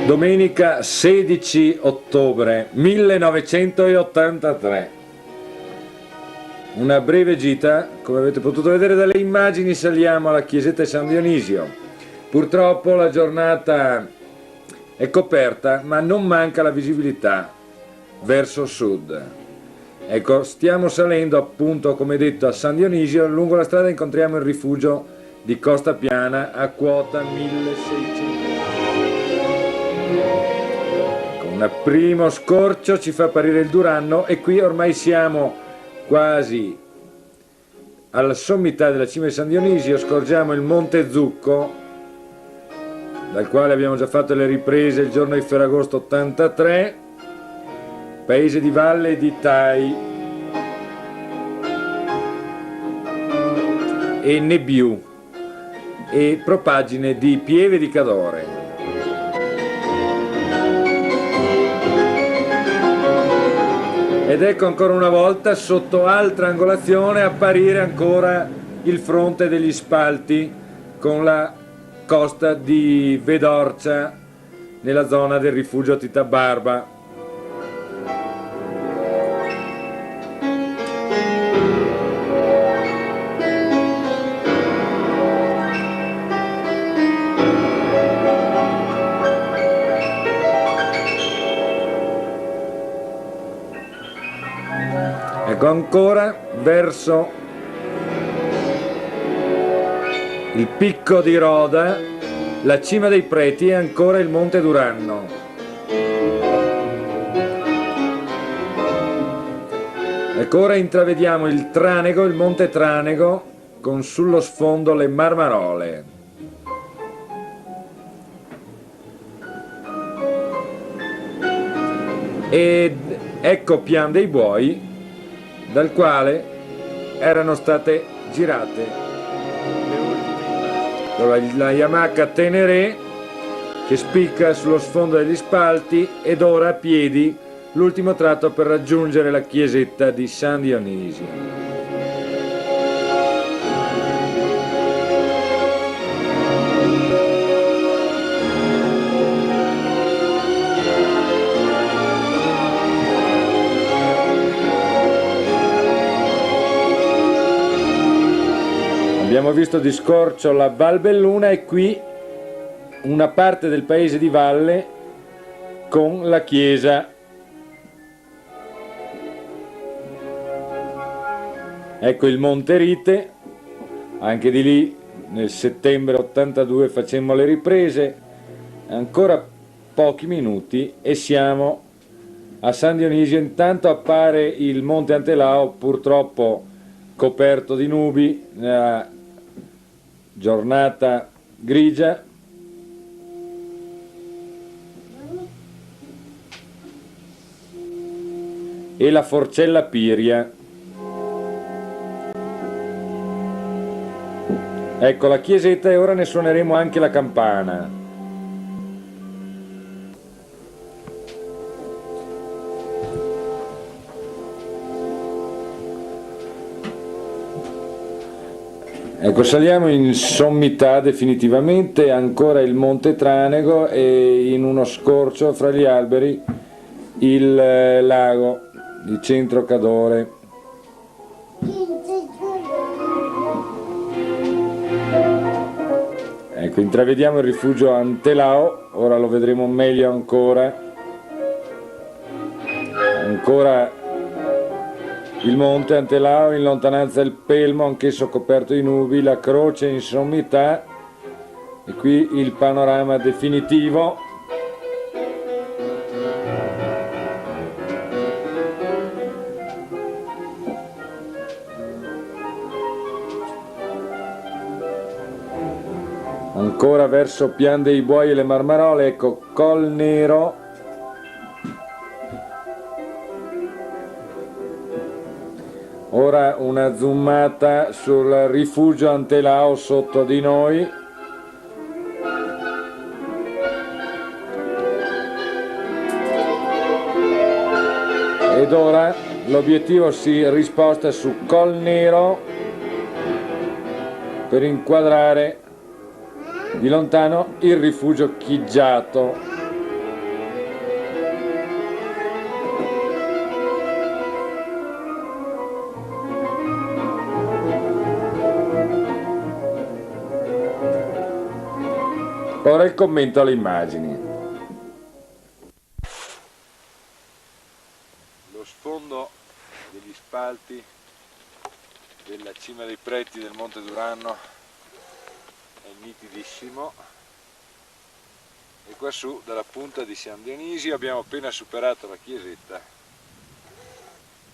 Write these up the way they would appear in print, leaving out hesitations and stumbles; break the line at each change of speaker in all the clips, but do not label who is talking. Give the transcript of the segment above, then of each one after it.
Domenica 16 ottobre 1983. Una breve gita, come avete potuto vedere dalle immagini, saliamo alla chiesetta di San Dionisio. Purtroppo la giornata è coperta, ma non manca la visibilità verso sud. Ecco, stiamo salendo appunto, come detto, a San Dionisio. Lungo la strada incontriamo il rifugio di Costa Piana a quota 1600. Un primo scorcio ci fa apparire il Duranno e qui ormai siamo quasi alla sommità della cima di San Dionisio. Scorgiamo il Monte Zucco, dal quale abbiamo già fatto le riprese il giorno di Ferragosto 83, paese di Valle di Tai e Nebbiu e propaggine di Pieve di Cadore. Ed ecco ancora una volta, sotto altra angolazione, apparire ancora il fronte degli spalti con la costa di Vedorcia nella zona del rifugio Tita Barba. Ecco ancora verso il picco di Roda, la cima dei Preti e ancora il Monte Duranno. Ecco, ora intravediamo il Tranego, il Monte Tranego, con sullo sfondo le Marmarole. Ed ecco Pian dei Buoi, dal quale erano state girate la Yamaha Teneré, che spicca sullo sfondo degli spalti, ed ora a piedi l'ultimo tratto per raggiungere la chiesetta di San Dionisio. Abbiamo visto di scorcio la Val Belluna e qui una parte del paese di valle con la chiesa. Ecco il Monte Rite, anche di lì nel settembre 82 facemmo le riprese. Ancora pochi minuti e siamo a San Dionisio. Intanto appare il Monte Antelao, purtroppo coperto di nubi nella giornata grigia. E la Forcella Piria. Ecco la chiesetta, e ora ne suoneremo anche la campana. Ecco, saliamo in sommità definitivamente, ancora il Monte Tranego e in uno scorcio fra gli alberi il lago di Centro Cadore. Ecco, intravediamo il rifugio Antelao, ora lo vedremo meglio ancora. Ancora il monte Antelao, in lontananza il Pelmo, anch'esso coperto di nubi, la croce in sommità, e qui il panorama definitivo. Ancora verso Pian dei Buoi e le Marmarole, ecco Col Nero. Ora una zoomata sul rifugio Antelao sotto di noi. Ed ora l'obiettivo si risposta su Col Nero per inquadrare di lontano il rifugio Chiggiato. Ora il commento alle immagini. Lo sfondo degli spalti della cima dei Preti del Monte Duranno è nitidissimo, e quassù dalla punta di San Dionisio abbiamo appena superato la chiesetta.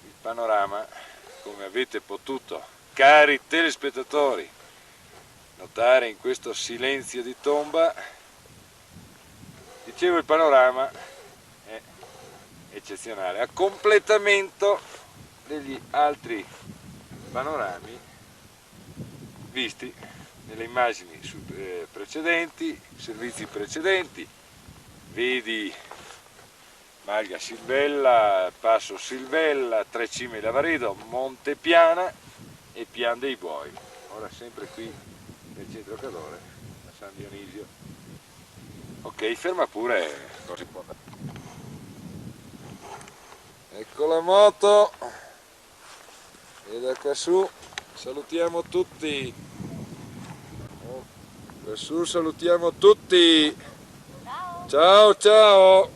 Il panorama, come avete potuto, cari telespettatori, notare in questo silenzio di tomba, dicevo, il panorama è eccezionale, a completamento degli altri panorami visti nelle immagini precedenti, servizi precedenti. Vedi Malga Silvella, Passo Silvella, Tre Cime Lavaredo, Monte Piana e Pian dei Buoi. Ora sempre qui nel centro Cadore, a San Dionisio. Ok, ferma pure, cosa importa. Ecco la moto, e da quassù salutiamo tutti. Quassù salutiamo tutti. Ciao ciao.